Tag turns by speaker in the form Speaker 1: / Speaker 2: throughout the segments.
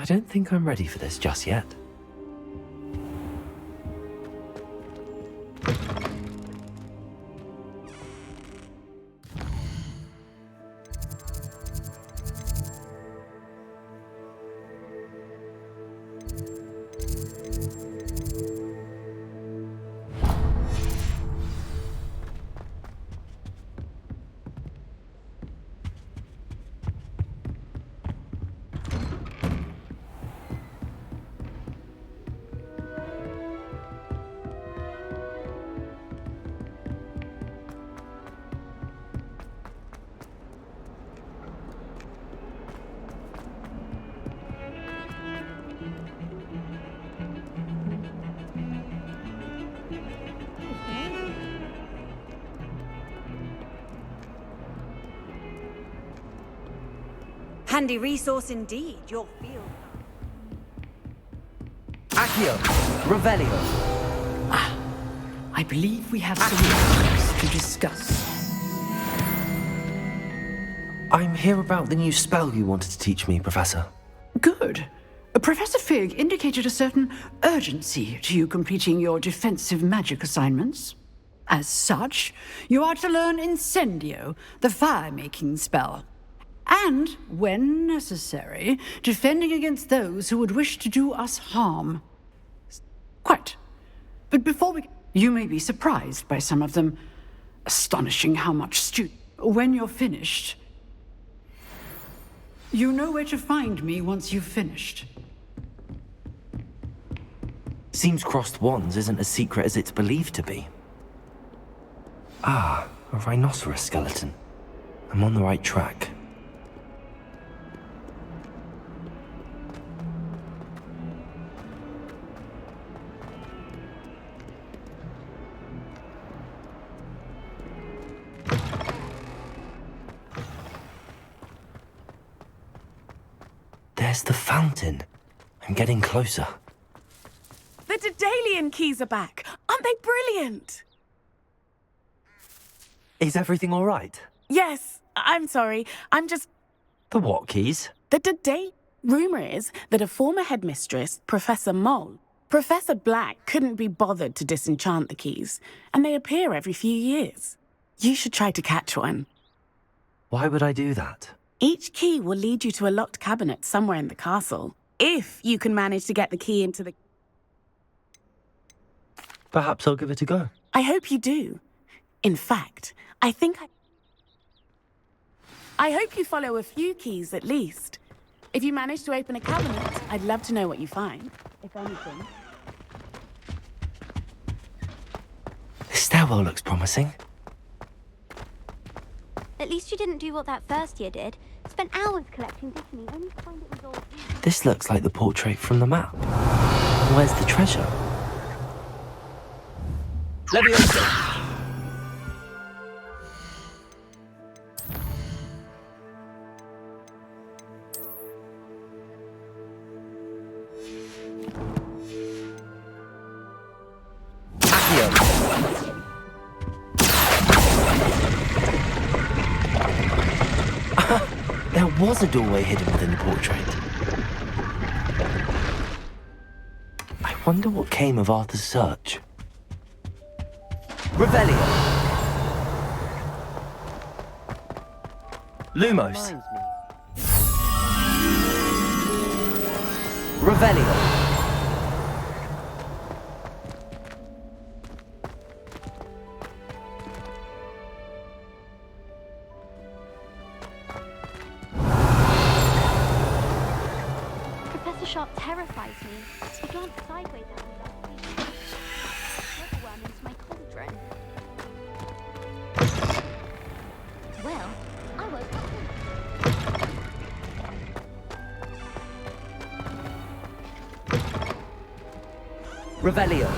Speaker 1: don't think I'm ready for this just yet.
Speaker 2: Handy resource indeed, your field.
Speaker 3: Accio! Revelio!
Speaker 4: I believe we have some matters to discuss.
Speaker 1: I'm here about the new spell you wanted to teach me, Professor.
Speaker 4: Good. Professor Fig indicated a certain urgency to you completing your defensive magic assignments. As such, you are to learn Incendio, the fire-making spell. And, when necessary, defending against those who would wish to do us harm. Quite. But before we... You may be surprised by some of them. Astonishing how much When you're finished... You know where to find me once you've finished.
Speaker 1: Seems crossed wands isn't as secret as it's believed to be. Ah, a rhinoceros skeleton. I'm on the right track. There's the fountain. I'm getting closer.
Speaker 5: The Daedalian keys are back. Aren't they brilliant?
Speaker 1: Is everything all right?
Speaker 5: Yes, I'm sorry. I'm just...
Speaker 1: The what keys?
Speaker 5: The Daedalian... Rumor is that a former headmistress, Professor Moll, Professor Black couldn't be bothered to disenchant the keys, and they appear every few years. You should try to catch one.
Speaker 1: Why would I do that?
Speaker 5: Each key will lead you to a locked cabinet somewhere in the castle. If you can manage to get the key into the...
Speaker 1: Perhaps I'll give it a go.
Speaker 5: I hope you do. In fact, I hope you follow a few keys at least. If you manage to open a cabinet, I'd love to know what you find, if anything.
Speaker 1: This stairwell looks promising.
Speaker 6: At least you didn't do what that first year did. Spent hours collecting Dittany, only to find it was all...
Speaker 1: This looks like the portrait from the map. Where's the treasure?
Speaker 3: Leviosa!
Speaker 1: There was a doorway hidden within the portrait. I wonder what came of Arthur's search.
Speaker 3: Revelio!
Speaker 1: Lumos.
Speaker 3: Revelio!
Speaker 6: Professor Sharp terrifies me. He glanced sideways at me last week. Another worm into my cauldron. Well, I woke up.
Speaker 3: Revelio!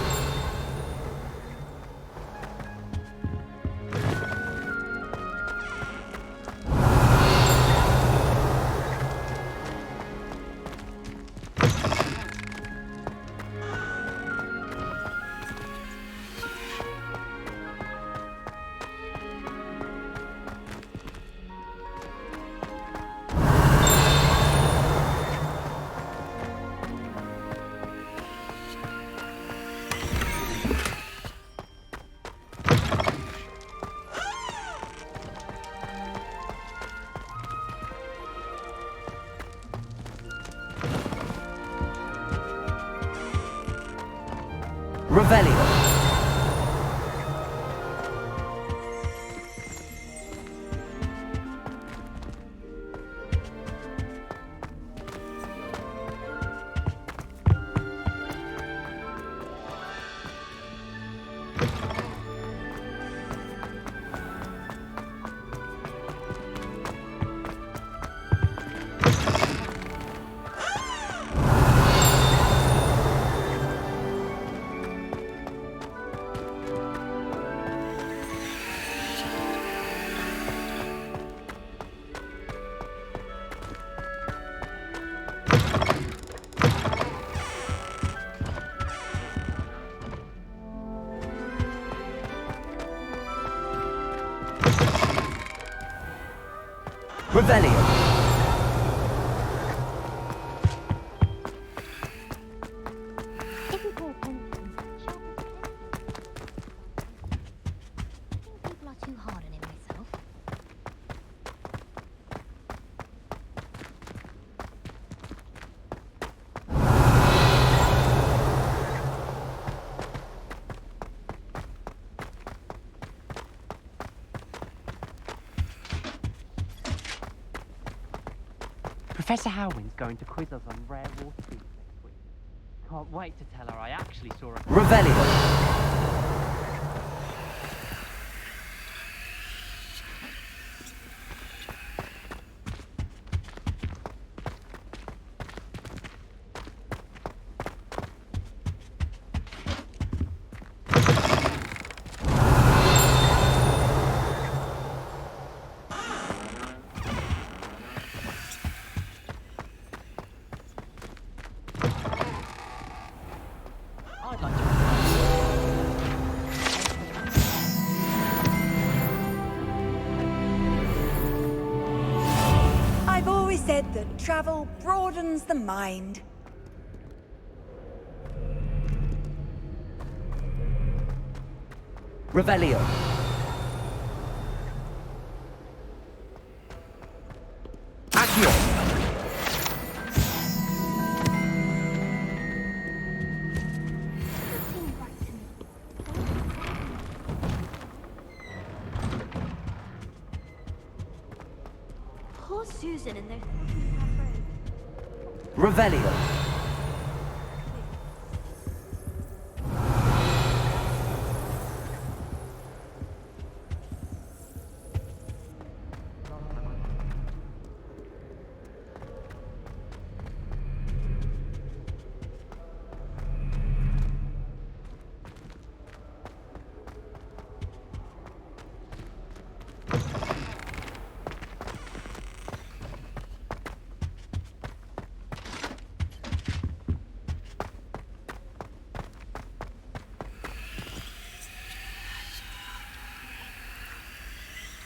Speaker 3: Revelio. Revelio.
Speaker 6: If you pay attention, Sharp is I think people are too hard on him myself.
Speaker 7: Professor Howin's going to quiz us on rare water beetles next week. Can't wait to tell her I actually saw a...
Speaker 3: Revelio.
Speaker 7: I'd like to...
Speaker 2: I've always said that travel broadens the mind.
Speaker 3: Revelio. Accio.
Speaker 6: Seem right to me. Poor Susan and those roads.
Speaker 3: Revelio.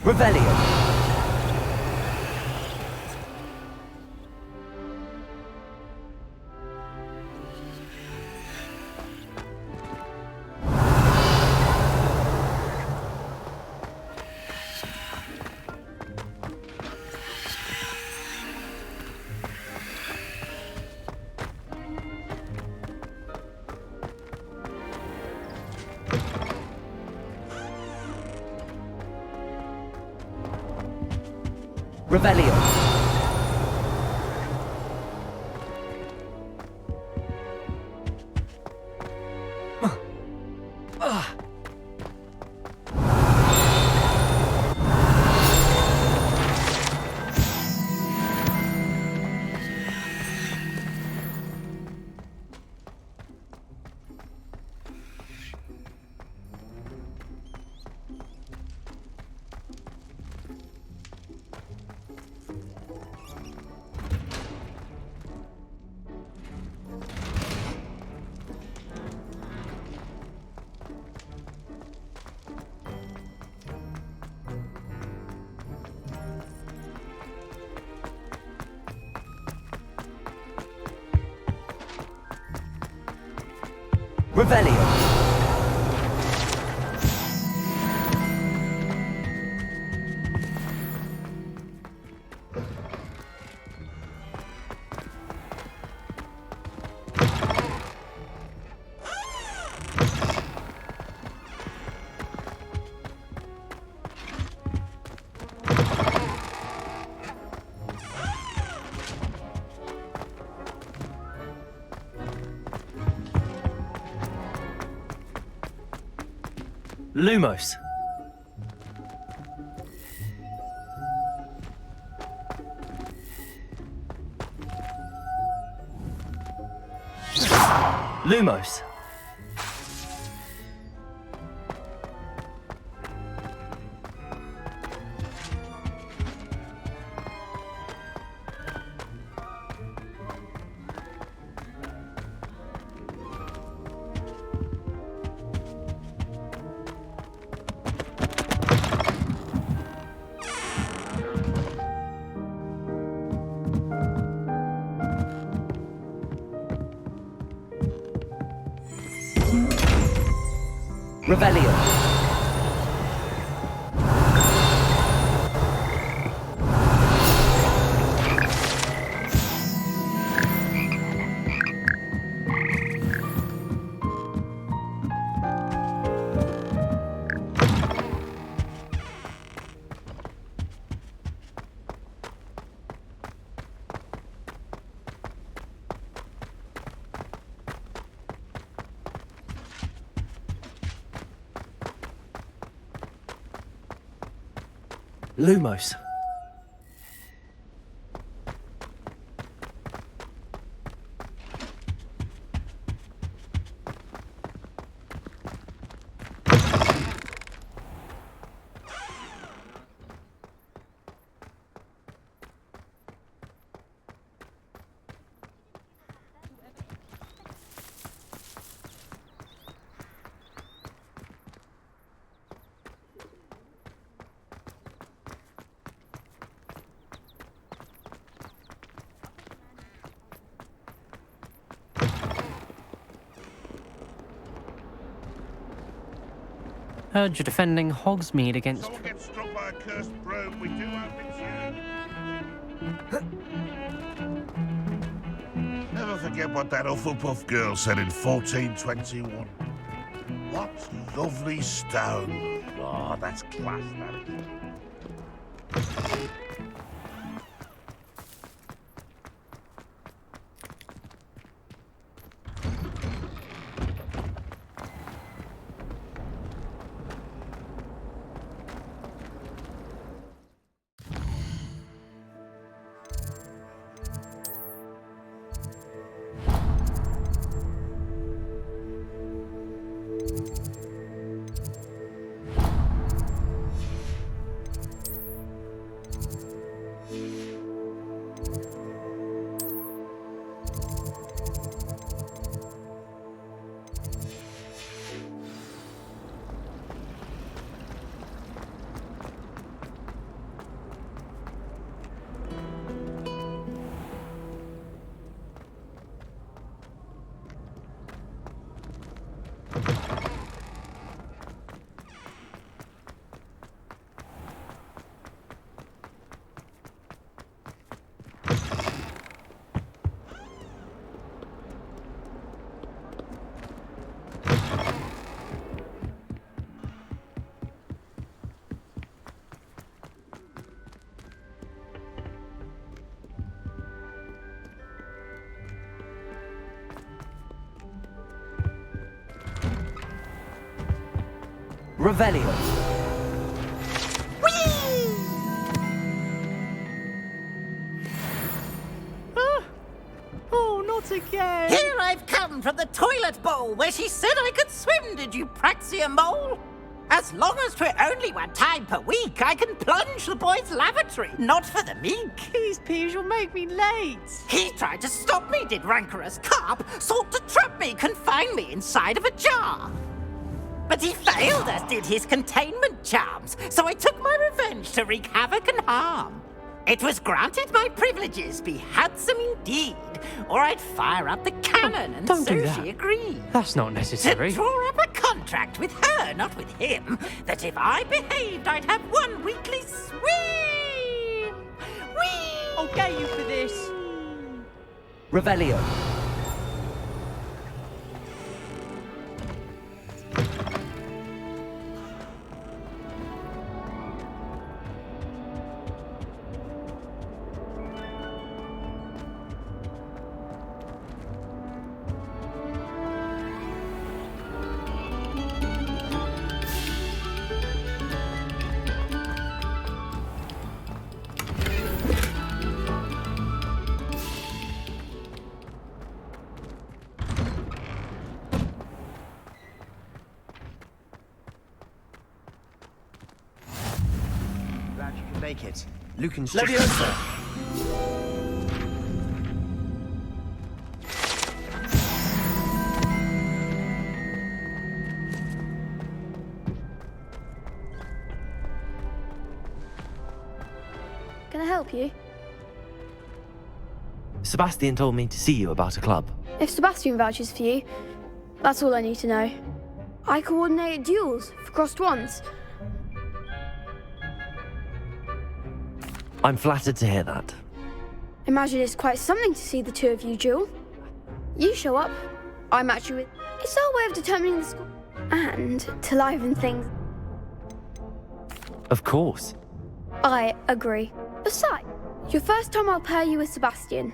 Speaker 3: Revelio. Revelio. Revelio.
Speaker 1: Lumos. Lumos.
Speaker 3: Revelio.
Speaker 1: Lumos.
Speaker 7: Heard you're defending Hogsmeade against...
Speaker 8: Someone gets struck by a cursed broom, we do have it soon. Never forget what that Hufflepuff girl said in 1421. What lovely stone. Oh, that's class, that is.
Speaker 3: Revelio.
Speaker 7: Oh, not again!
Speaker 9: Here I've come from the toilet bowl where she said I could swim, did you praxia mole? As long as 'twere only one time per week, I can plunge the boy's lavatory, not for the meek.
Speaker 7: These peas will make me late.
Speaker 9: He tried to stop me, did rancorous carp, sought to trap me, confine me inside of a jar. But he failed, as did his containment charms, so I took my revenge to wreak havoc and harm. It was granted my privileges be handsome indeed, or I'd fire up the cannon, and
Speaker 7: don't
Speaker 9: so
Speaker 7: do that.
Speaker 9: she agreed.
Speaker 7: That's not
Speaker 9: To
Speaker 7: necessary.
Speaker 9: draw up a contract with her, not with him, that if I behaved, I'd have one weekly swim. Whee!
Speaker 7: I'll get you for this.
Speaker 3: Revelio.
Speaker 10: make it. Lucan's
Speaker 3: Leviosa!
Speaker 6: Can I help you?
Speaker 1: Sebastian told me to see you about a club.
Speaker 6: If Sebastian vouches for you, that's all I need to know. I coordinate duels for crossed wands.
Speaker 1: I'm flattered to hear that.
Speaker 6: Imagine it's quite something to see the two of you duel. You show up, I match you with... It's our way of determining the score. And to liven things,
Speaker 1: Of course.
Speaker 6: I agree. Besides, your first time I'll pair you with Sebastian.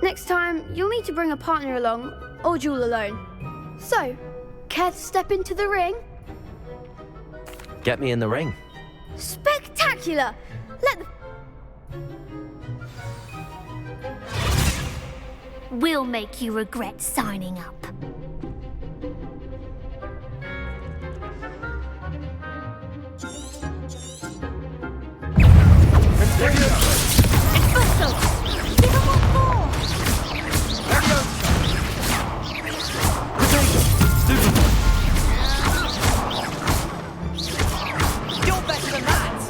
Speaker 6: Next time, you'll need to bring a partner along, or duel alone. So, care to step into the ring?
Speaker 1: Get me in the ring.
Speaker 6: Spectacular! Let the...
Speaker 11: We'll make you regret signing up.
Speaker 9: You're better than that!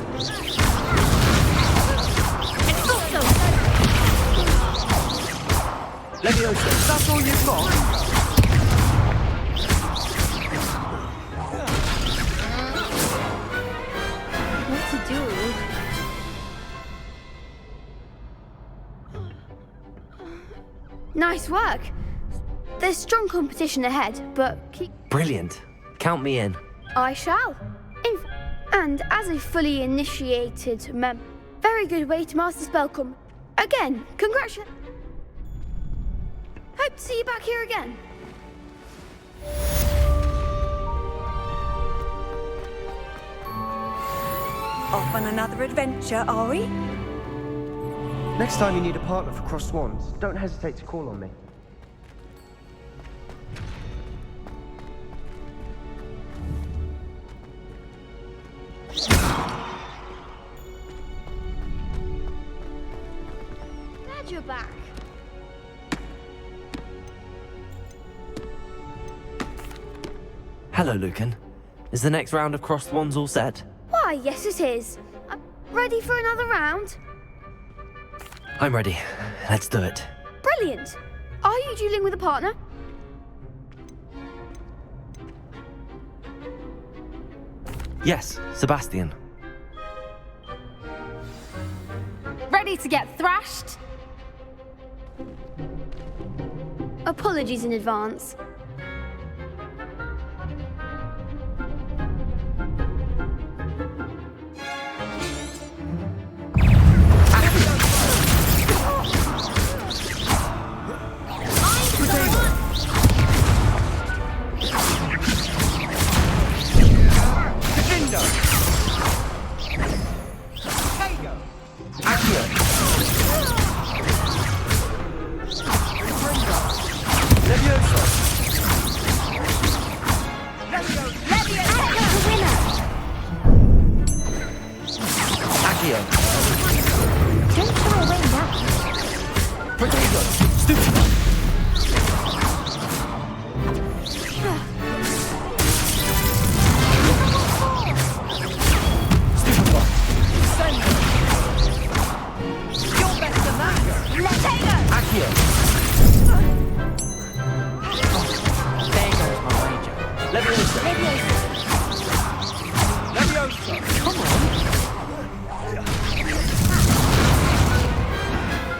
Speaker 3: Leviosa! That's all you've got?
Speaker 6: What to do? Nice work. There's strong competition ahead, but keep...
Speaker 1: Brilliant. Count me in.
Speaker 6: I shall. And as a fully initiated member, very good way to master spellcom. Again, congratulations. Hope to see you back here again.
Speaker 2: Off on another adventure, are we?
Speaker 10: Next time you need a partner for Crossed Wands, don't hesitate to call on me.
Speaker 6: Glad you're back.
Speaker 1: Hello, Lucan. Is the next round of Crossed Wands all set?
Speaker 6: Why, yes it is. Ready for another round?
Speaker 1: I'm ready. Let's do it.
Speaker 6: Brilliant. Are you dueling with a partner?
Speaker 1: Yes, Sebastian.
Speaker 11: Ready to get thrashed?
Speaker 6: Apologies in advance.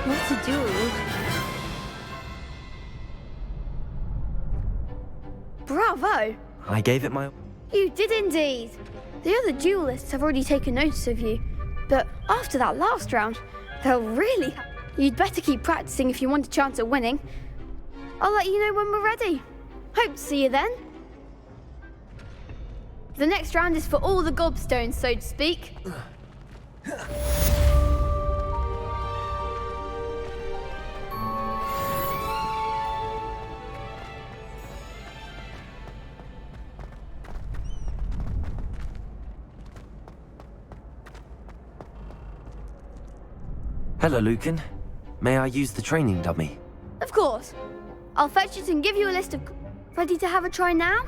Speaker 6: What to do? Bravo!
Speaker 1: I gave it my...
Speaker 6: You did indeed. The other duelists have already taken notice of you, but after that last round, they'll really... You'd better keep practicing if you want a chance at winning. I'll let you know when we're ready. Hope to see you then. The next round is for all the gobstones, so to speak.
Speaker 1: Hello, Lucan. May I use the training dummy?
Speaker 6: Of course. I'll fetch it and give you a list of... Ready to have a try now?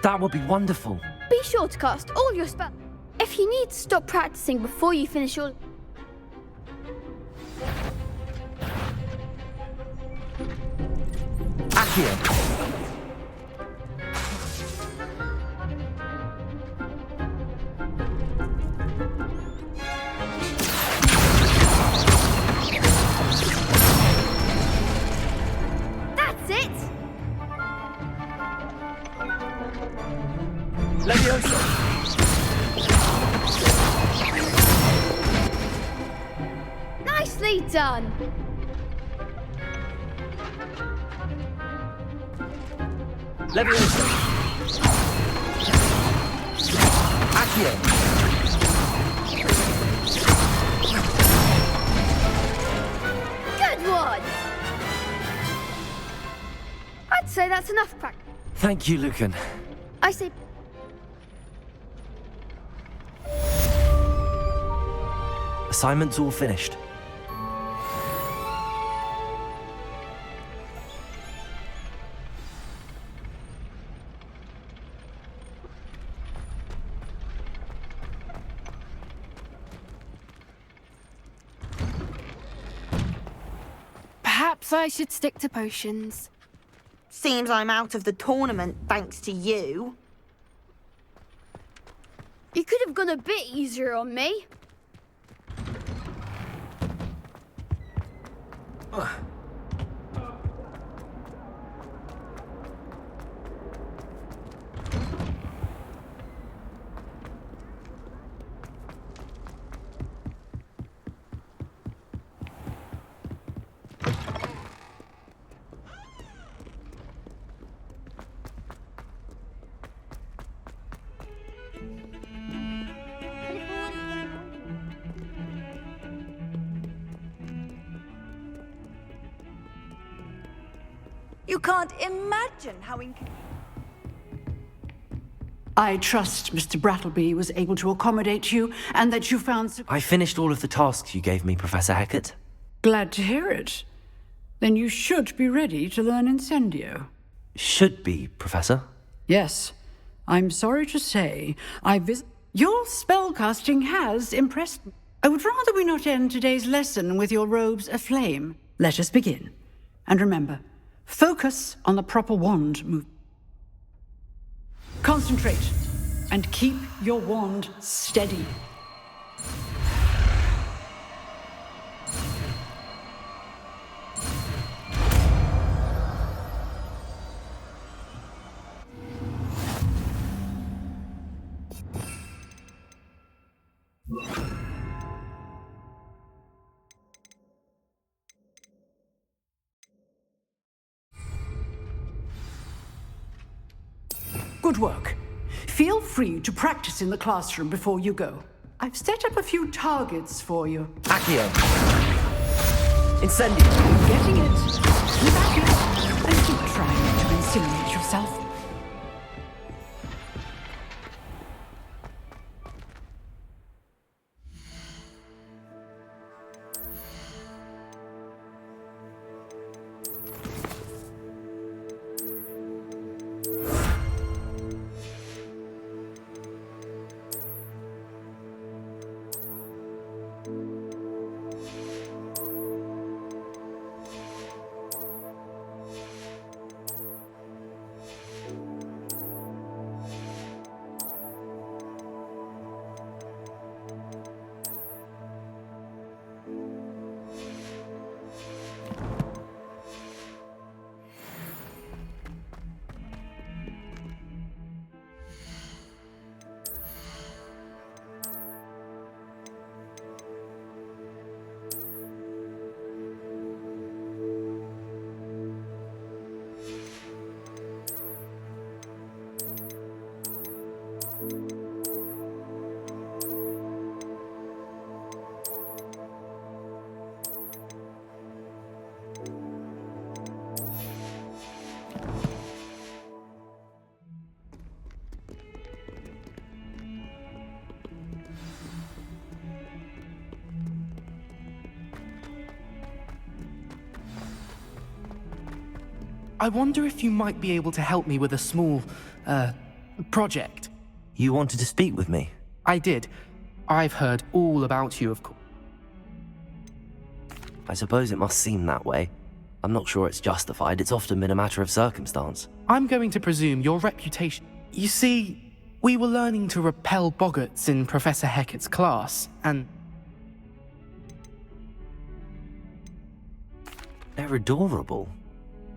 Speaker 1: That would be wonderful.
Speaker 6: Be sure to cast all your spells. If you need to stop practicing before you finish your...
Speaker 1: Accio!
Speaker 6: That's it!
Speaker 3: Leviosa!
Speaker 6: Nicely done!
Speaker 3: Leviosa!
Speaker 1: Accio!
Speaker 6: Good one! I'd say that's enough practice.
Speaker 1: Thank you, Lucan.
Speaker 6: I say...
Speaker 1: Assignment's all finished.
Speaker 11: Perhaps I should stick to potions.
Speaker 12: Seems I'm out of the tournament thanks to you.
Speaker 6: You could have gone a bit easier on me.
Speaker 2: You can't imagine how
Speaker 4: I trust Mr. Brattleby was able to accommodate you and that you found...
Speaker 1: I finished all of the tasks you gave me, Professor Hecat.
Speaker 4: Glad to hear it. Then you should be ready to learn Incendio.
Speaker 1: Should be, Professor.
Speaker 4: Yes. I'm sorry to say, your spellcasting has impressed me. I would rather we not end today's lesson with your robes aflame. Let us begin. And remember, focus on the proper wand move. Concentrate and keep your wand steady. Good work. Feel free to practice in the classroom before you go. I've set up a few targets for you.
Speaker 1: Accio! Incendio!
Speaker 4: Getting it. Keep at it. And keep trying to incinerate yourself.
Speaker 13: I wonder if you might be able to help me with a small, project.
Speaker 1: You wanted to speak with me?
Speaker 13: I did. I've heard all about you, of course.
Speaker 1: I suppose it must seem that way. I'm not sure it's justified. It's often been a matter of circumstance.
Speaker 13: I'm going to presume your reputation... You see, we were learning to repel boggarts in Professor Hecat's class, and...
Speaker 1: They're adorable.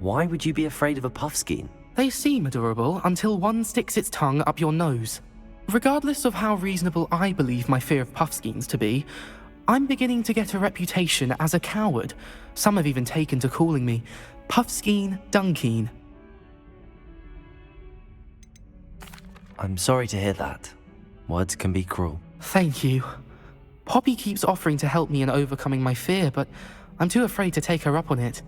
Speaker 1: Why would you be afraid of a puffskein?
Speaker 13: They seem adorable until one sticks its tongue up your nose. Regardless of how reasonable I believe my fear of puffskeins to be, I'm beginning to get a reputation as a coward. Some have even taken to calling me Puffskeen Dunkeen.
Speaker 1: I'm sorry to hear that. Words can be cruel.
Speaker 13: Thank you. Poppy keeps offering to help me in overcoming my fear, but I'm too afraid to take her up on it.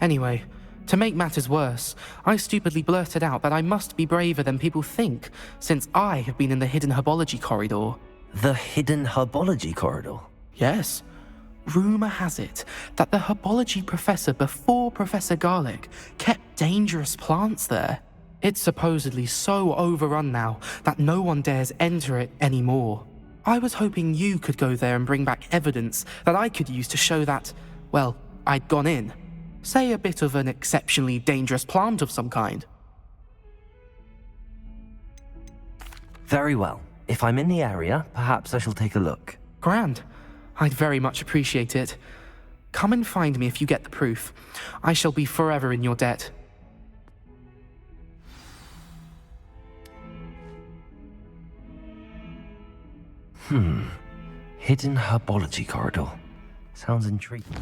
Speaker 13: Anyway, to make matters worse, I stupidly blurted out that I must be braver than people think, since I have been in the Hidden Herbology Corridor.
Speaker 1: The Hidden Herbology Corridor?
Speaker 13: Yes. Rumour has it that the herbology professor before Professor Garlick kept dangerous plants there. It's supposedly so overrun now that no one dares enter it anymore. I was hoping you could go there and bring back evidence that I could use to show that, well, I'd gone in. Say a bit of an exceptionally dangerous plant of some kind.
Speaker 1: Very well. If I'm in the area, perhaps I shall take a look.
Speaker 13: Grand. I'd very much appreciate it. Come and find me if you get the proof. I shall be forever in your debt.
Speaker 1: Hidden Herbology Corridor. Sounds intriguing.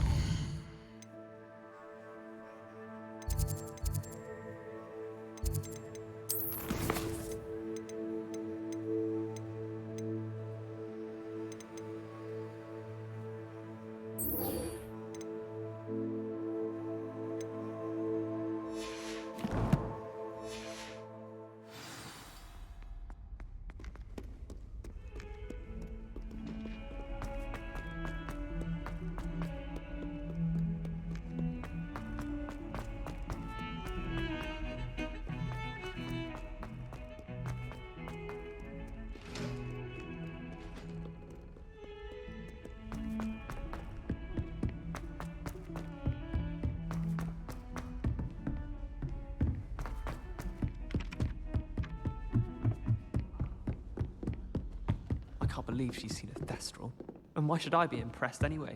Speaker 3: I can't believe she's seen a Thestral. And why should I be impressed anyway?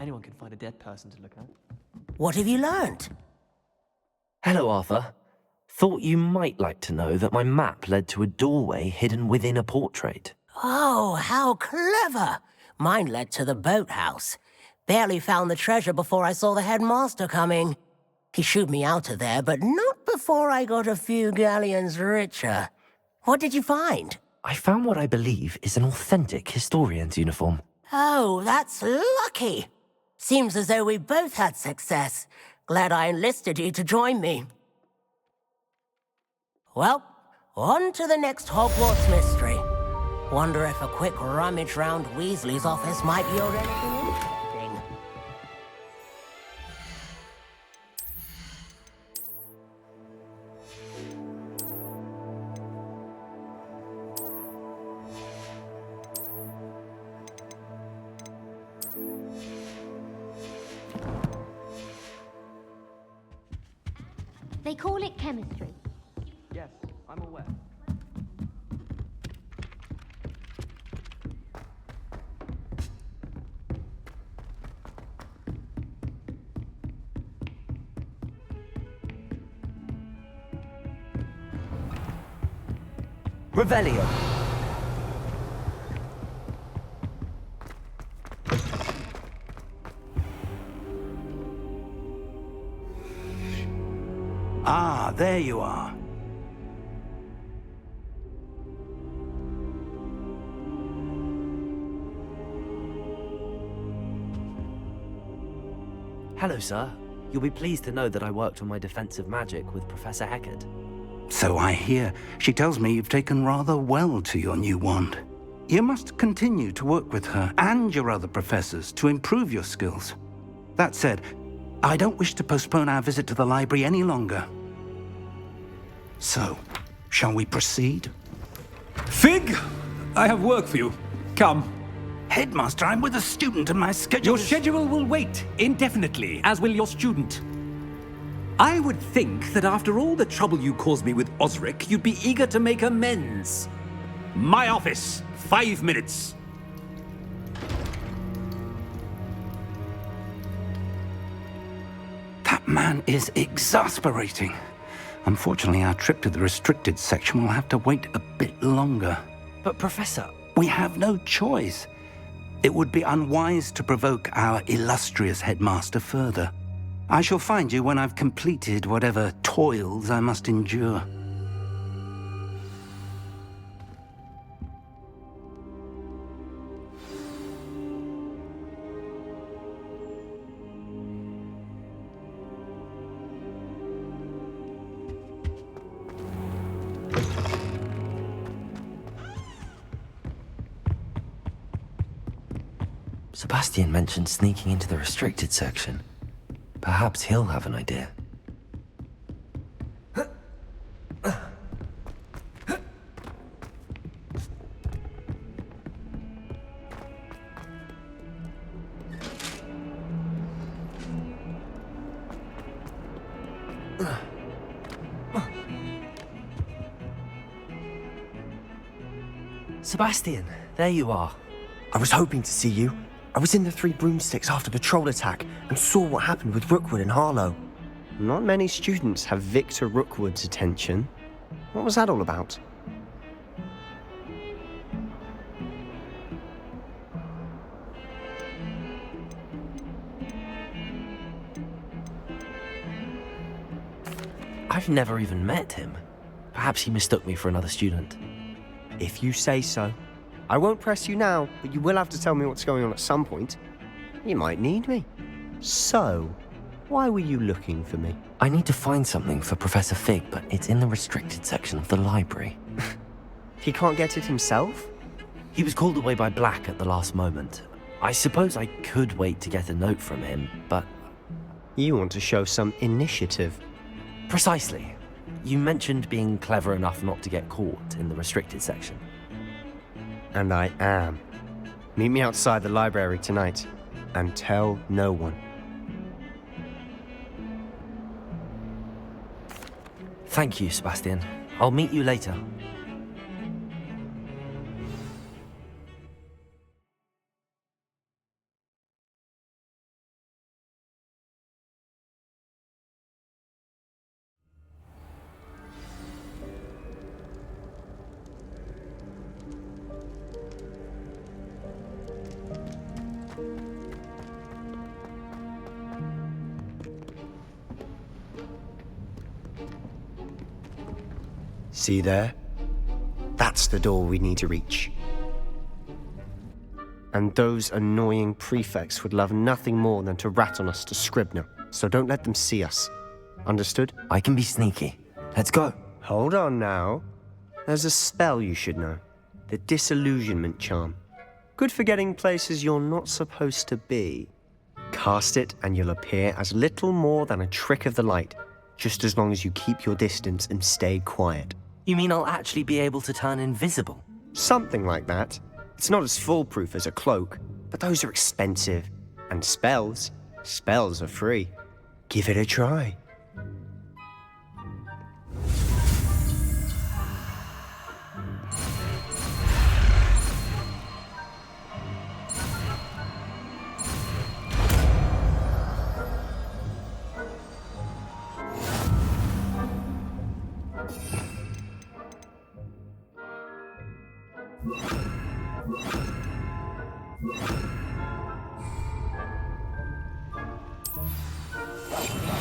Speaker 3: Anyone can find a dead person to look at.
Speaker 14: What have you learnt?
Speaker 1: Hello, Arthur. Thought you might like to know that my map led to a doorway hidden within a portrait.
Speaker 14: Oh, how clever! Mine led to the boathouse. Barely found the treasure before I saw the headmaster coming. He shooed me out of there, but not before I got a few galleons richer. What did you find?
Speaker 1: I found what I believe is an authentic historian's uniform.
Speaker 14: Oh, that's lucky. Seems as though we both had success. Glad I enlisted you to join me. Well, on to the next Hogwarts mystery. Wonder if a quick rummage round Weasley's office might yield anything interesting.
Speaker 15: They call it chemistry.
Speaker 3: Yes, I'm aware.
Speaker 1: Revelio.
Speaker 16: Ah, there you are.
Speaker 1: Hello, sir. You'll be pleased to know that I worked on my defensive magic with Professor Hecat.
Speaker 16: So I hear. She tells me you've taken rather well to your new wand. You must continue to work with her and your other professors to improve your skills. That said, I don't wish to postpone our visit to the library any longer. So, shall we proceed?
Speaker 15: Fig, I have work for you. Come.
Speaker 16: Headmaster, I'm with a student and my schedule
Speaker 15: Your schedule will wait indefinitely, as will your student. I would think that after all the trouble you caused me with Osric, you'd be eager to make amends. My office, 5 minutes.
Speaker 16: That man is exasperating. Unfortunately, our trip to the restricted section will have to wait a bit longer.
Speaker 1: But Professor...
Speaker 16: We have no choice. It would be unwise to provoke our illustrious headmaster further. I shall find you when I've completed whatever toils I must endure.
Speaker 1: Sebastian mentioned sneaking into the restricted section. Perhaps he'll have an idea. Sebastian, there you are.
Speaker 10: I was hoping to see you. I was in the Three Broomsticks after the troll attack and saw what happened with Rookwood and Harlow. Not many students have Victor Rookwood's attention. What was that all about?
Speaker 1: I've never even met him. Perhaps he mistook me for another student.
Speaker 10: If you say so. I won't press you now, but you will have to tell me what's going on at some point. You might need me. So, why were you looking for me?
Speaker 1: I need to find something for Professor Fig, but it's in the restricted section of the library.
Speaker 10: He can't get it himself?
Speaker 1: He was called away by Black at the last moment. I suppose I could wait to get a note from him, but...
Speaker 10: You want to show some initiative.
Speaker 1: Precisely. You mentioned being clever enough not to get caught in the restricted section.
Speaker 10: And I am. Meet me outside the library tonight, and tell no one.
Speaker 1: Thank you, Sebastian. I'll meet you later.
Speaker 10: See there? That's the door we need to reach. And those annoying prefects would love nothing more than to rat on us to Scribner, so don't let them see us. Understood?
Speaker 1: I can be sneaky. Let's go.
Speaker 10: Hold on now. There's a spell you should know. The Disillusionment Charm. Good for getting places you're not supposed to be. Cast it and you'll appear as little more than a trick of the light, just as long as you keep your distance and stay quiet.
Speaker 1: You mean I'll actually be able to turn invisible?
Speaker 10: Something like that. It's not as foolproof as a cloak, but those are expensive. And spells are free. Give it a try.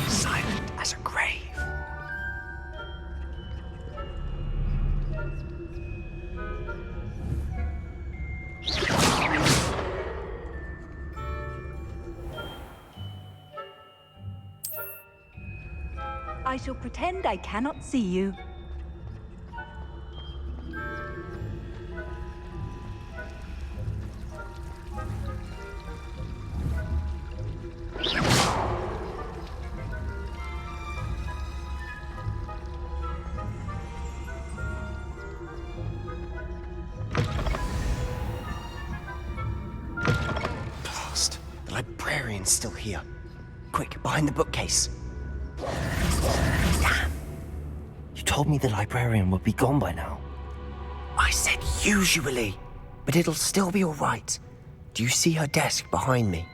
Speaker 10: Silent as a grave.
Speaker 2: I shall pretend I cannot see you.
Speaker 10: librarian's still here. Quick, behind the bookcase.
Speaker 1: Damn. You told me the librarian would be gone by now.
Speaker 10: I said usually, but it'll still be all right. Do you see her desk behind me?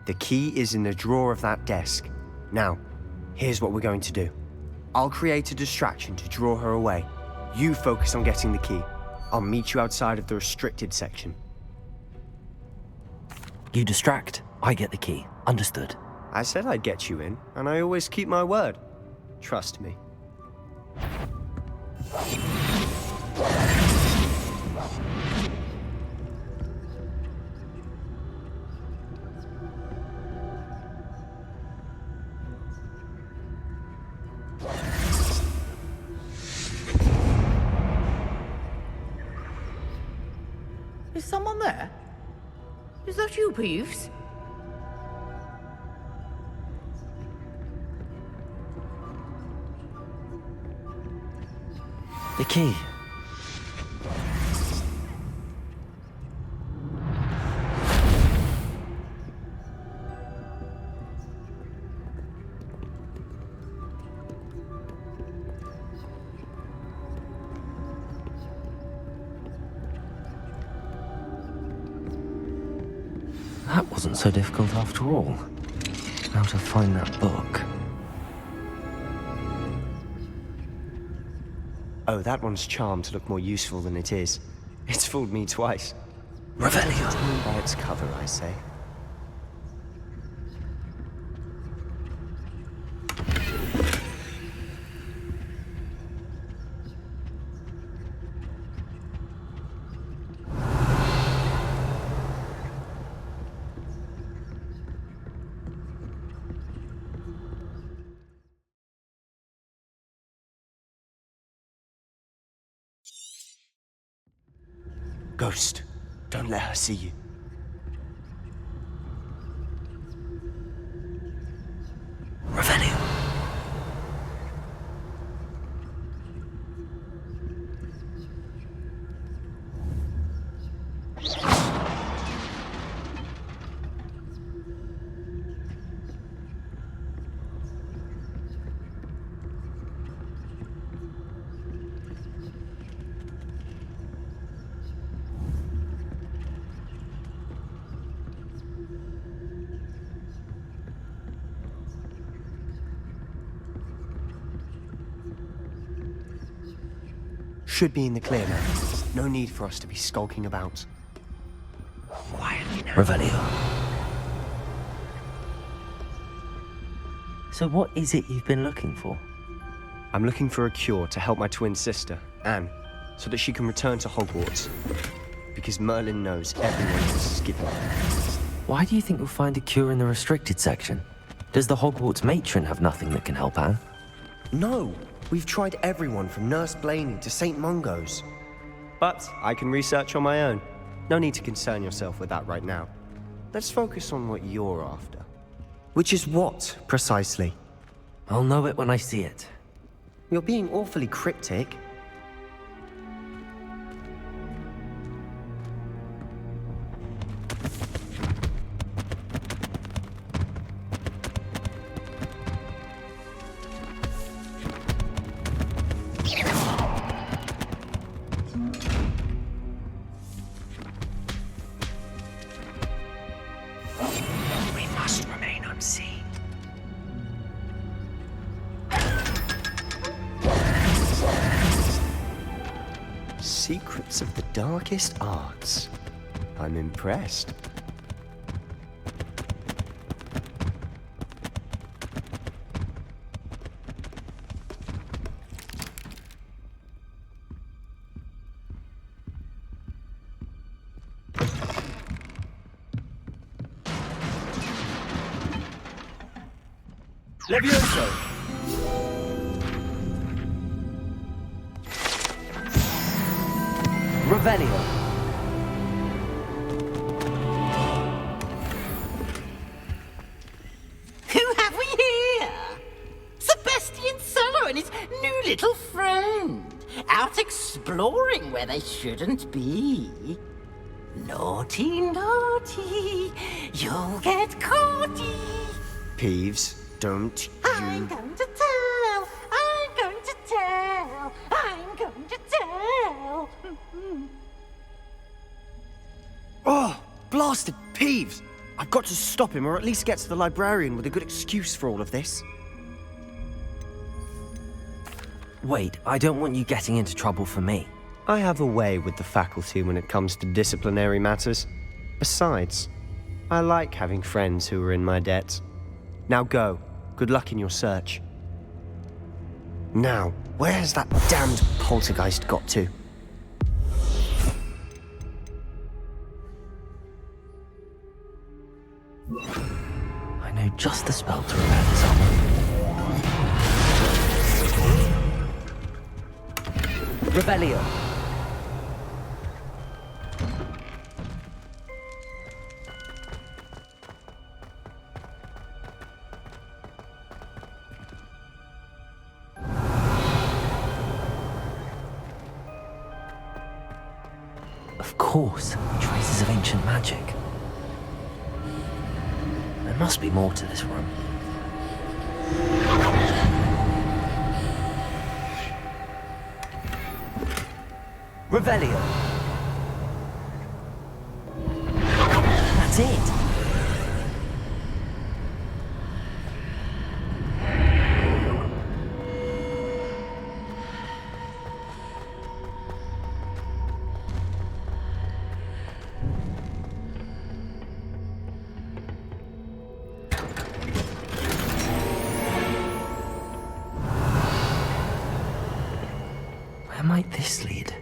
Speaker 10: The key is in the drawer of that desk. Now, here's what we're going to do. I'll create a distraction to draw her away. You focus on getting the key. I'll meet you outside of the restricted section.
Speaker 1: You distract, I get the key. Understood.
Speaker 10: I said I'd get you in, and I always keep my word. Trust me.
Speaker 17: Is someone there? Is that you, Peeves?
Speaker 1: The key. That wasn't so difficult after all. How to find that book.
Speaker 10: Oh, that one's charmed to look more useful than it is. It's fooled me twice.
Speaker 1: Revelio.
Speaker 10: Judge me by its cover, I say. Ghost, don't let her see you.
Speaker 1: Revelio.
Speaker 10: Should be in the clear now. No need for us to be skulking about. Quietly now.
Speaker 1: Revelio. So what is it you've been looking for?
Speaker 10: I'm looking for a cure to help my twin sister, Anne, so that she can return to Hogwarts. Because Merlin knows everyone else is giving up.
Speaker 1: Why do you think you'll find a cure in the restricted section? Does the Hogwarts matron have nothing that can help Anne?
Speaker 10: No! We've tried everyone from Nurse Blaney to St. Mungo's. But I can research on my own. No need to concern yourself with that right now. Let's focus on what you're after. Which is what, precisely?
Speaker 1: I'll know it when I see it.
Speaker 10: You're being awfully cryptic. Secrets of the darkest arts. I'm impressed.
Speaker 18: Levioso!
Speaker 1: Revelio.
Speaker 9: Who have we here? Sebastian Sallow and his new little friend. Out exploring where they shouldn't be. Naughty, naughty. You'll get caught.
Speaker 10: Peeves, don't
Speaker 9: I'm
Speaker 10: you...
Speaker 9: going to tell. I'm going to tell. I'm going to tell.
Speaker 10: Oh, blasted Peeves! I've got to stop him, or at least get to the librarian with a good excuse for all of this.
Speaker 1: Wait, I don't want you getting into trouble for me.
Speaker 10: I have a way with the faculty when it comes to disciplinary matters. Besides, I like having friends who are in my debt. Now go. Good luck in your search. Now, where has that damned poltergeist got to?
Speaker 1: I know just the spell to repair this armor. Revelio. Of course, traces of ancient magic. There must be more to this room. Revelio. That's it. Where might this lead?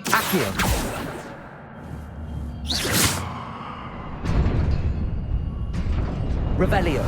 Speaker 1: Accio. Revelio.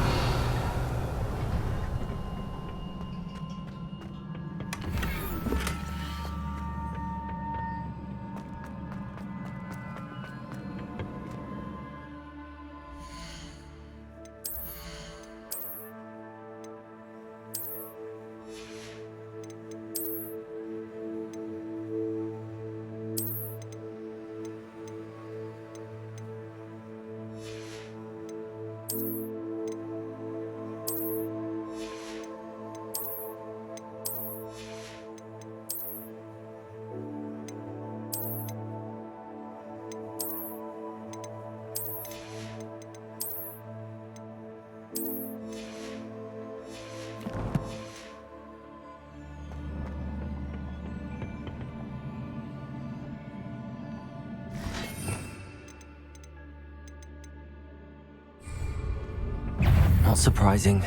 Speaker 1: Not surprising.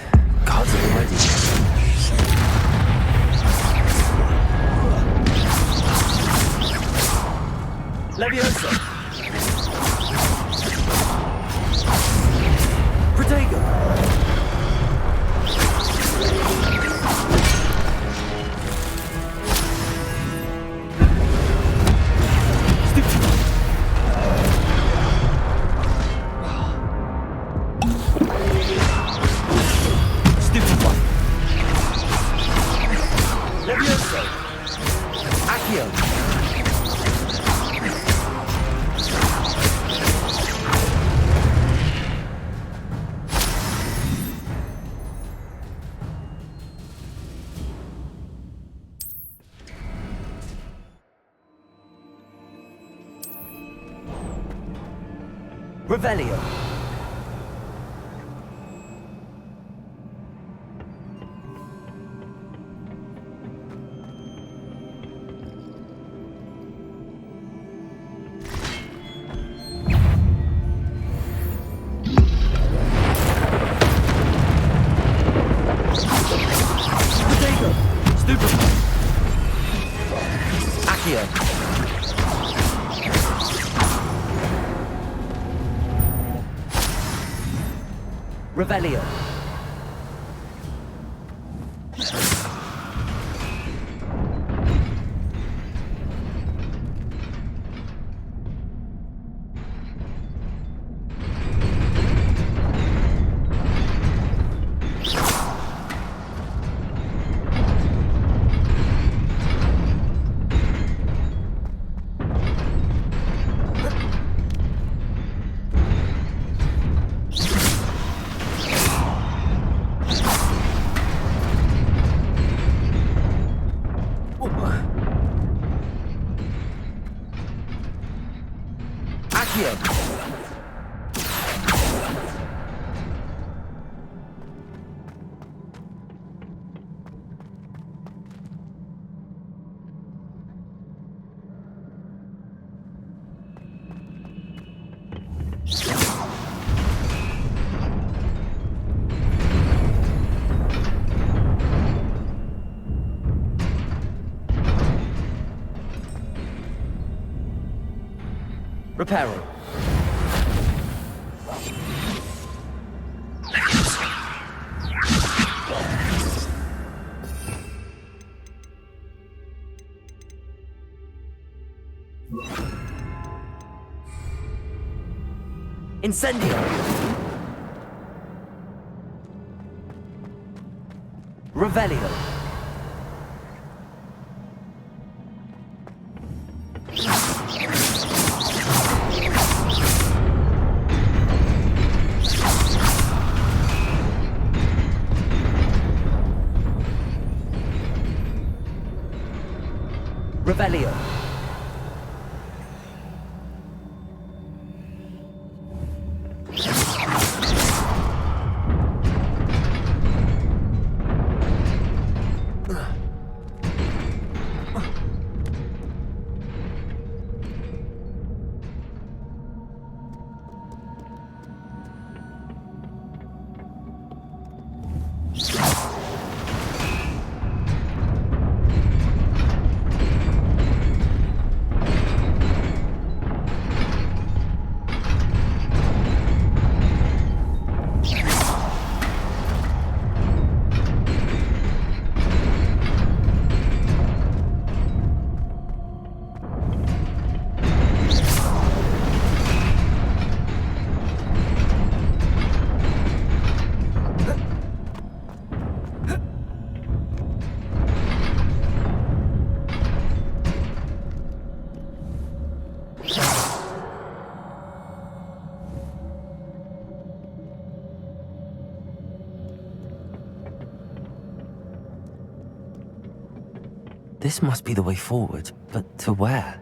Speaker 1: Guards are ready. Leviosa! Protego! Leviosa! Accio! Revelio. Revelio. Reparo. Incendio. Revelio. Revelio. This must be the way forward, but to where?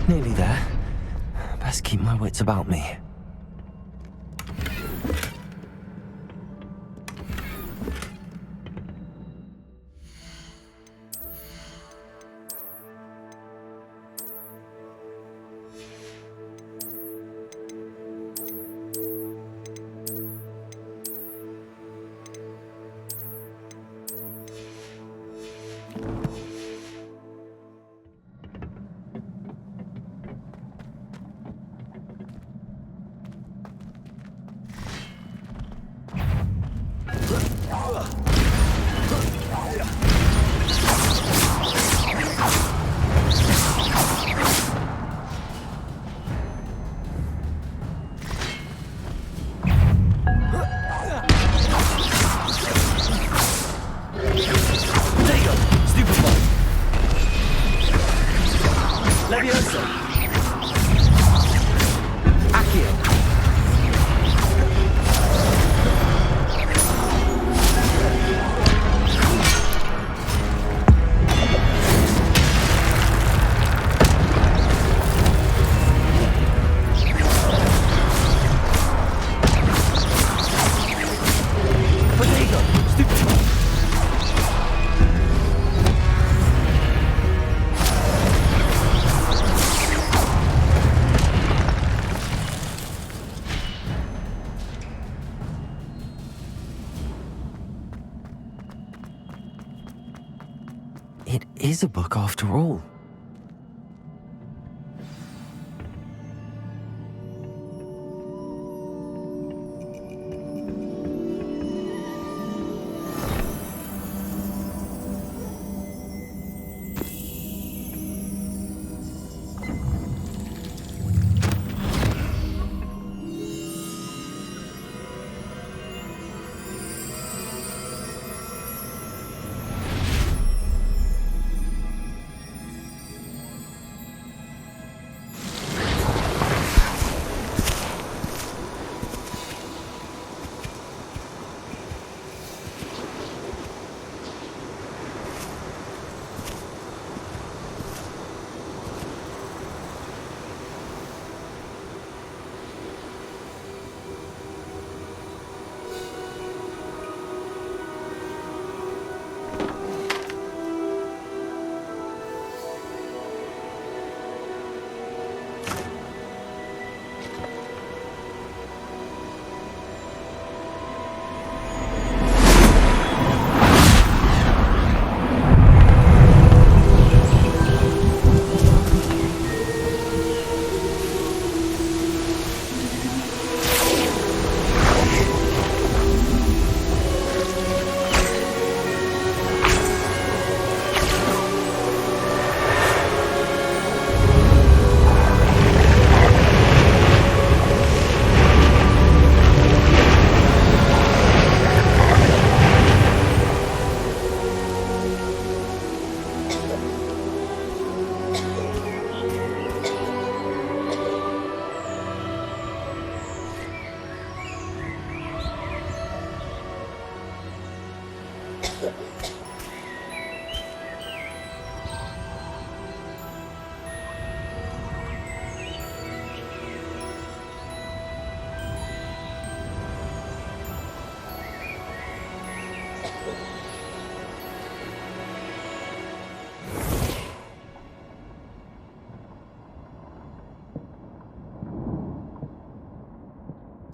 Speaker 1: Nearly there. Best keep my wits about me. is a book after all.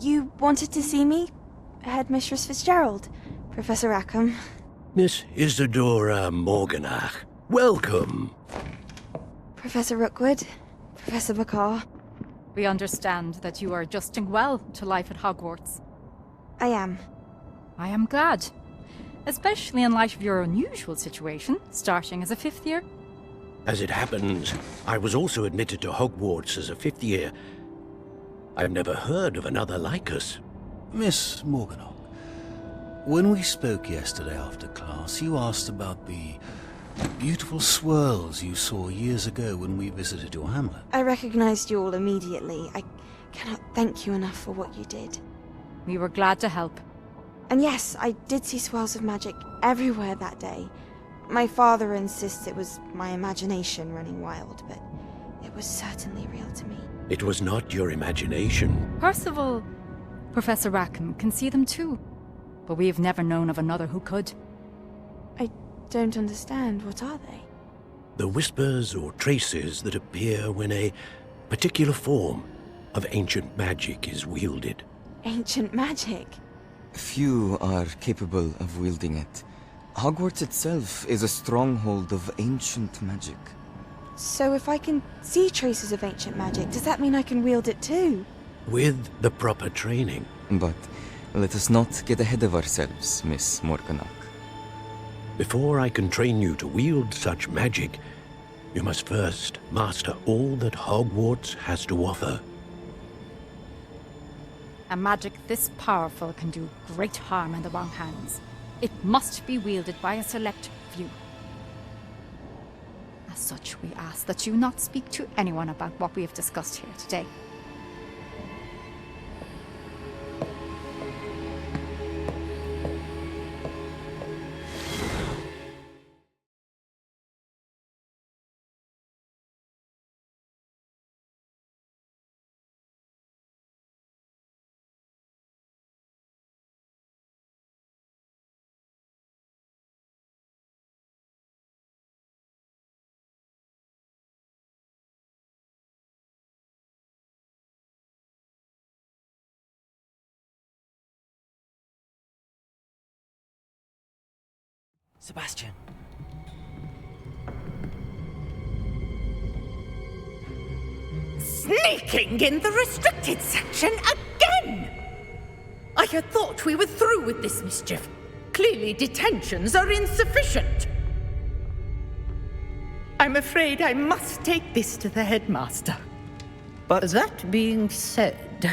Speaker 2: You wanted to see me? Headmistress Fitzgerald, Professor Rackham.
Speaker 18: Miss Isadora Morganach, welcome.
Speaker 2: Professor Rookwood, Professor Bakar.
Speaker 19: We understand that you are adjusting well to life at Hogwarts.
Speaker 2: I am.
Speaker 19: I am glad. Especially in light of your unusual situation, starting as a 5th year.
Speaker 18: As it happens, I was also admitted to Hogwarts as a 5th year. I've never heard of another like us.
Speaker 20: Miss Morganach, when we spoke yesterday after class, you asked about the beautiful swirls you saw years ago when we visited your hamlet.
Speaker 2: I recognized you all immediately. I cannot thank you enough for what you did.
Speaker 19: We were glad to help.
Speaker 2: And yes, I did see swirls of magic everywhere that day. My father insists it was my imagination running wild, but it was certainly real to me.
Speaker 18: It was not your imagination.
Speaker 19: Percival, Professor Rackham can see them too. But we have never known of another who could.
Speaker 2: I don't understand. What are they?
Speaker 18: The whispers or traces that appear when a particular form of ancient magic is wielded.
Speaker 2: Ancient magic?
Speaker 21: Few are capable of wielding it. Hogwarts itself is a stronghold of ancient magic.
Speaker 2: So if I can see traces of ancient magic, does that mean I can wield it too?
Speaker 18: With the proper training.
Speaker 21: But let us not get ahead of ourselves, Miss Morganach.
Speaker 18: Before I can train you to wield such magic, you must first master all that Hogwarts has to offer.
Speaker 19: A magic this powerful can do great harm in the wrong hands. It must be wielded by a select few. As such, we ask that you not speak to anyone about what we have discussed here today.
Speaker 1: Sebastian.
Speaker 17: Sneaking in the restricted section again! I had thought we were through with this mischief. Clearly detentions are insufficient. I'm afraid I must take this to the headmaster.
Speaker 10: But
Speaker 17: that being said,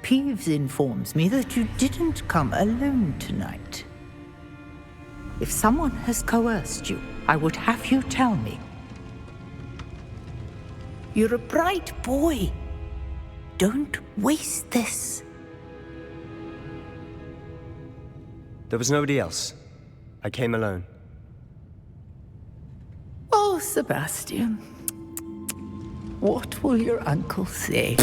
Speaker 17: Peeves informs me that you didn't come alone tonight. If someone has coerced you, I would have you tell me. You're a bright boy. Don't waste this.
Speaker 10: there was nobody else. I came alone.
Speaker 17: Oh, Sebastian. What will your uncle say?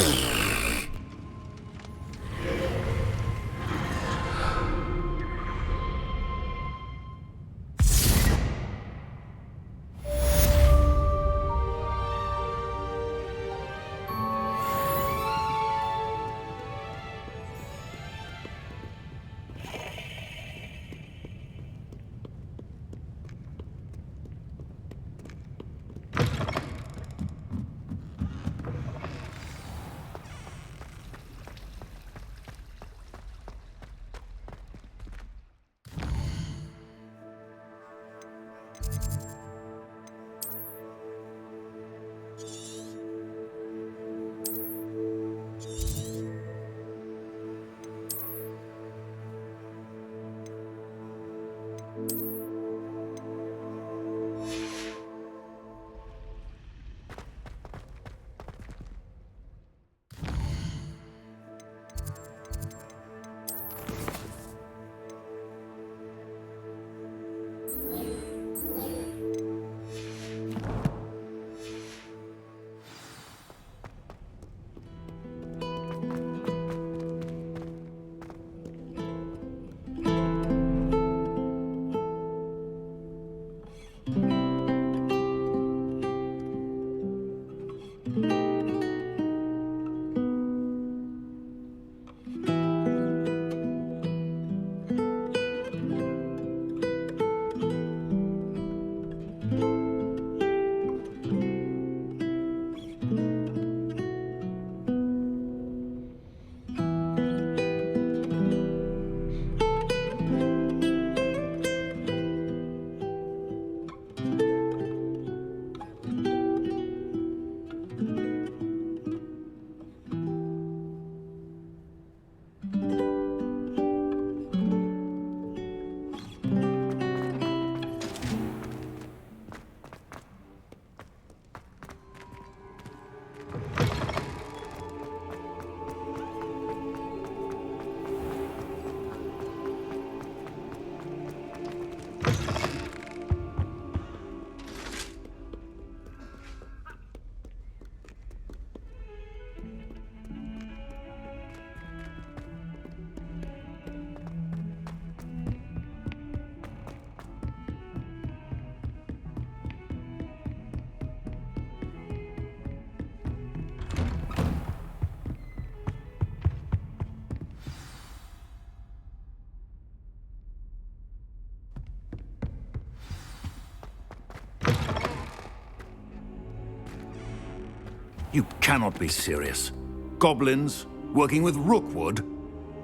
Speaker 20: You cannot be serious. Goblins working with Rookwood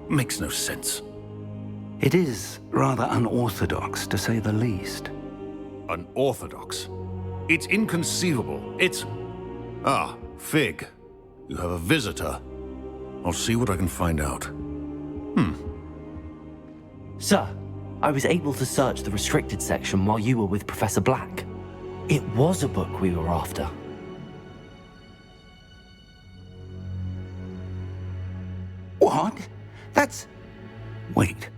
Speaker 20: makes no sense.
Speaker 16: It is rather unorthodox, to say the least.
Speaker 20: Unorthodox? It's inconceivable. It's... Ah, Fig. You have a visitor. I'll see what I can find out.
Speaker 1: Sir, I was able to search the restricted section while you were with Professor Black. It was a book we were after.
Speaker 16: What? That's... Wait.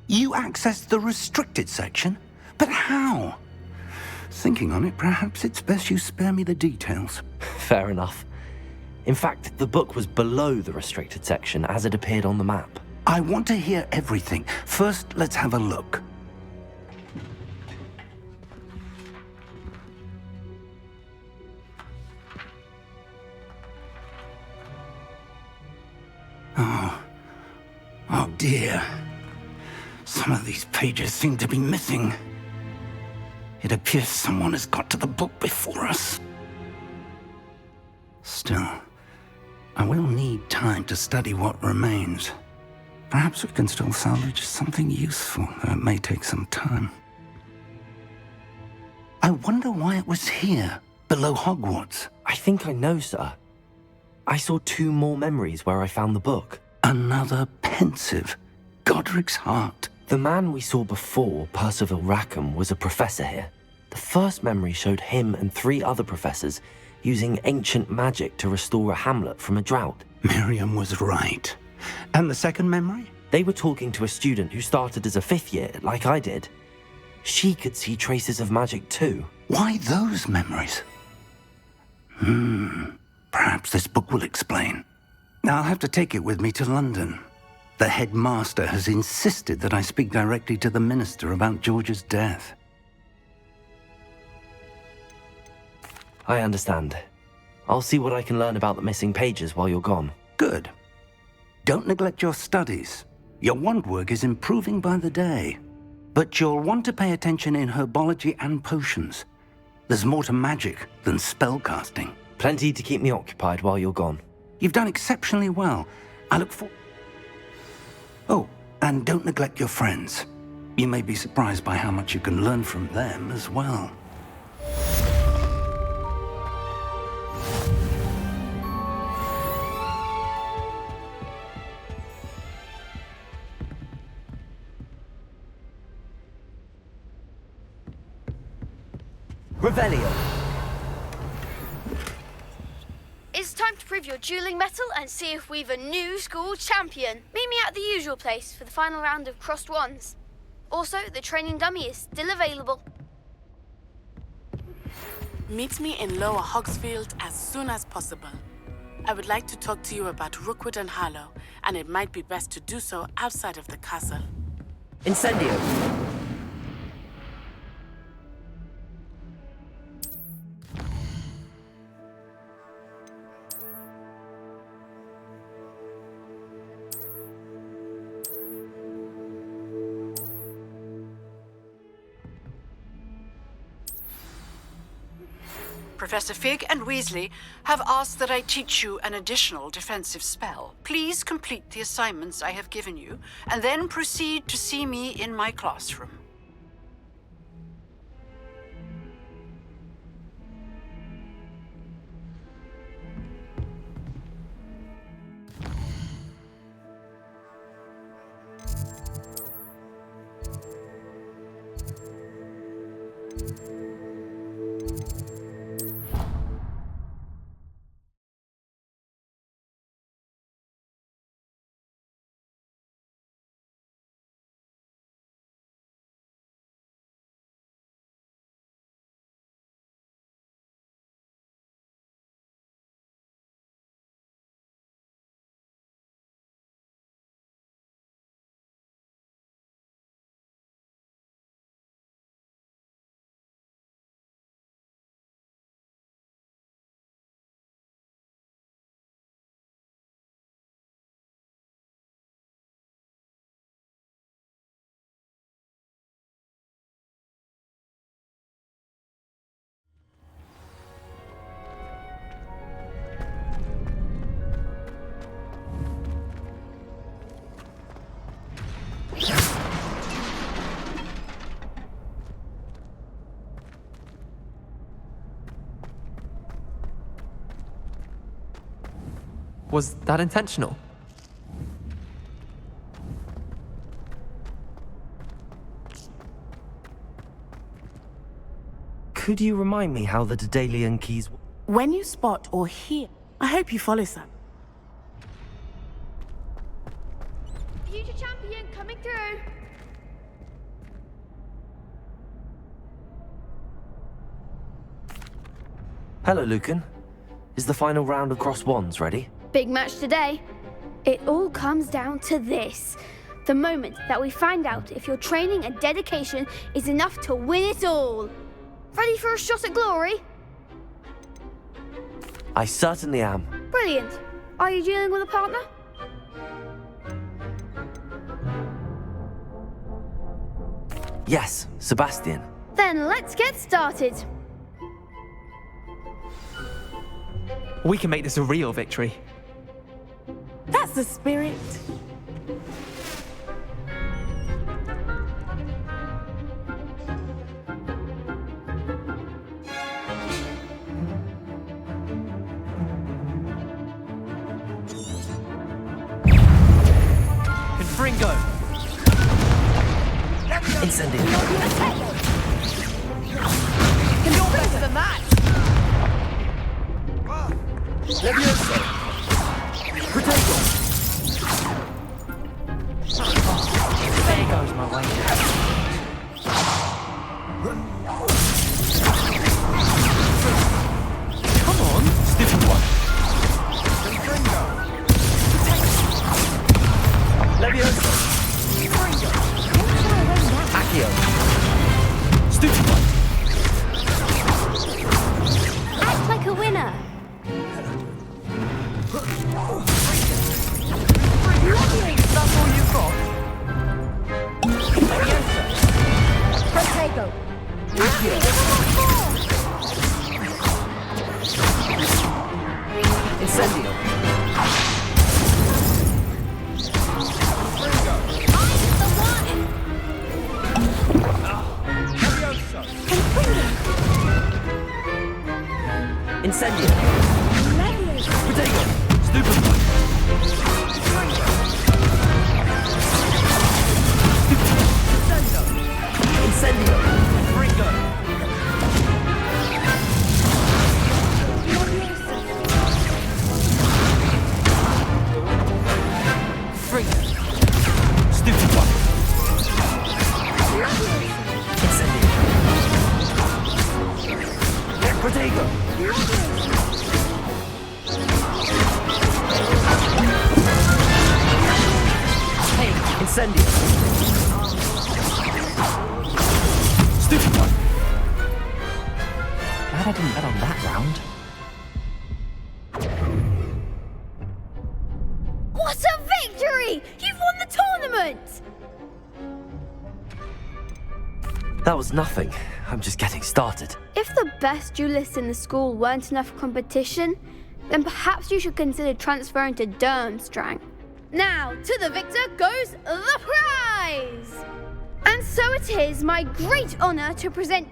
Speaker 16: You accessed the restricted section? But how? Thinking on it, perhaps it's best you spare me the details.
Speaker 1: Fair enough. In fact, the book was below the restricted section as it appeared on the map.
Speaker 16: I want to hear everything. First, let's have a look. Oh dear. Some of these pages seem to be missing. It appears someone has got to the book before us. Still, I will need time to study what remains. Perhaps we can still salvage something useful, though it may take some time. I wonder why it was here, below Hogwarts.
Speaker 1: I think I know, sir. I saw 2 more memories where I found the book.
Speaker 16: Another pensive. Godric's heart.
Speaker 1: The man we saw before, Percival Rackham, was a professor here. The first memory showed him and 3 other professors using ancient magic to restore a hamlet from a drought.
Speaker 16: Miriam was right. And the second memory?
Speaker 1: They were talking to a student who started as a 5th year, like I did. She could see traces of magic too.
Speaker 16: Why those memories? Perhaps this book will explain. I'll have to take it with me to London. The headmaster has insisted that I speak directly to the minister about George's death.
Speaker 1: I understand. I'll see what I can learn about the missing pages while you're gone.
Speaker 16: Good. Don't neglect your studies. Your wand work is improving by the day. But you'll want to pay attention in herbology and potions. There's more to magic than spellcasting.
Speaker 1: Plenty to keep me occupied while you're gone.
Speaker 16: You've done exceptionally well. I look forward... Oh, and don't neglect your friends. You may be surprised by how much you can learn from them as well.
Speaker 1: Revelio.
Speaker 6: It's time to prove your dueling mettle and see if we've a new school champion. Meet me at the usual place for the final round of crossed wands. Also, the training dummy is still available.
Speaker 5: Meet me in Lower Hogsfield as soon as possible. I would like to talk to you about Rookwood and Harlow, and it might be best to do so outside of the castle.
Speaker 1: Incendio.
Speaker 4: Professor Fig and Weasley have asked that I teach you an additional defensive spell. Please complete the assignments I have given you, and then proceed to see me in my classroom.
Speaker 3: Was that intentional?
Speaker 1: Could you remind me how the Daedalian keys...
Speaker 5: When you spot or hear, I hope you follow them.
Speaker 6: Future champion coming through.
Speaker 1: Hello, Lucan. Is the final round of crossed wands ready?
Speaker 6: Big match today. It all comes down to this. The moment that we find out if your training and dedication is enough to win it all. Ready for a shot at glory?
Speaker 1: I certainly am.
Speaker 6: Brilliant. Are you dealing with a partner?
Speaker 1: Yes, Sebastian.
Speaker 6: Then let's get started.
Speaker 3: We can make this a real victory.
Speaker 8: the spirit.
Speaker 3: Confringo!
Speaker 1: Incendio!
Speaker 8: You're better than that!
Speaker 1: Levioso! Protego!
Speaker 7: There goes my way.
Speaker 3: Come on, stupid one!
Speaker 1: Levioso! Accio!
Speaker 3: Stupid one!
Speaker 6: Act like a winner.
Speaker 8: That's all you've got?
Speaker 6: Protego.
Speaker 1: Incendio! Incendio! Protego!
Speaker 3: Stupid one!
Speaker 1: Incendio!
Speaker 3: Confringo! Confringo! Stupid one!
Speaker 1: Incendio! Protego! Incendio!
Speaker 3: Stupid one!
Speaker 1: Glad I didn't bet on that round.
Speaker 6: What a victory! You've won the tournament!
Speaker 1: That was nothing. I'm just getting started.
Speaker 6: If the best duelists in the school weren't enough competition, then perhaps you should consider transferring to Durmstrang. Now, to the victor goes the prize! And so it is my great honor to present...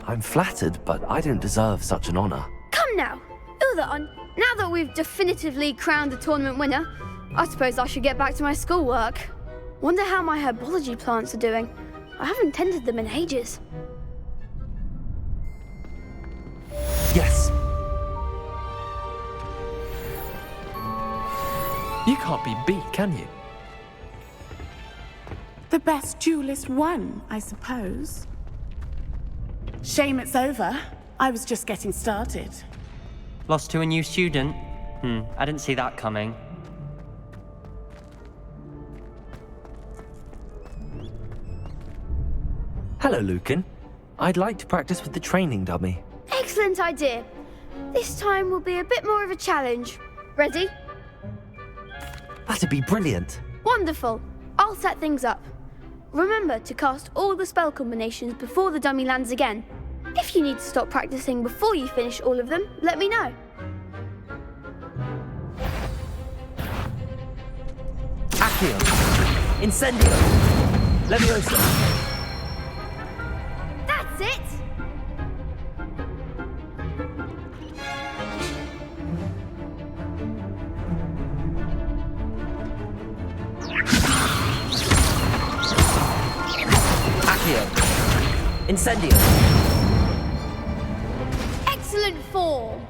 Speaker 1: I'm flattered, but I don't deserve such an honor.
Speaker 6: Come now, Ulthuan, now that we've definitively crowned the tournament winner, I suppose I should get back to my schoolwork. Wonder how my herbology plants are doing. I haven't tended them in ages.
Speaker 1: Yes.
Speaker 3: You can't be beat, can you?
Speaker 8: The best duelist won, I suppose. Shame it's over. I was just getting started.
Speaker 7: Lost to a new student? I didn't see that coming.
Speaker 1: Hello, Lucan. I'd like to practice with the training dummy.
Speaker 6: Excellent idea. This time will be a bit more of a challenge. Ready?
Speaker 1: That'd be brilliant.
Speaker 6: Wonderful. I'll set things up. Remember to cast all the spell combinations before the dummy lands again. If you need to stop practicing before you finish all of them, let me know.
Speaker 1: Accio! Incendio! Leviosa!
Speaker 6: That's it!
Speaker 1: Accio! Incendio!
Speaker 6: Excellent form!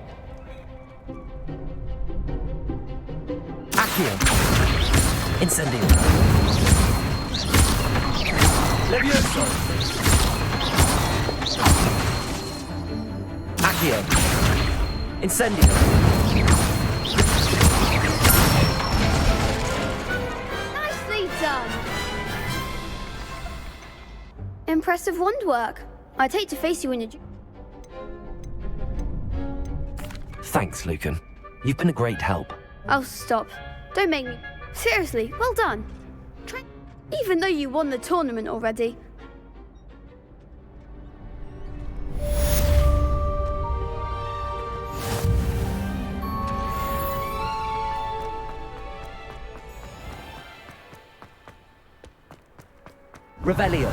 Speaker 1: Accio! Incendio! Levioso! Accio! Incendio!
Speaker 6: Nicely done! Impressive wand work. I'd hate to face you in a...
Speaker 1: Thanks, Lucan. You've been a great help.
Speaker 6: Oh, stop. Don't make me... Seriously, well done. Even though you won the tournament already.
Speaker 11: Revelio.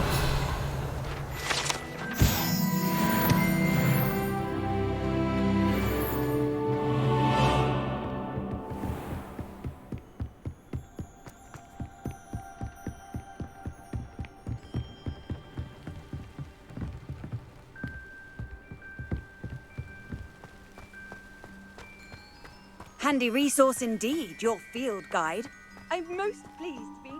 Speaker 22: Handy resource indeed, your field guide. I'm most pleased to be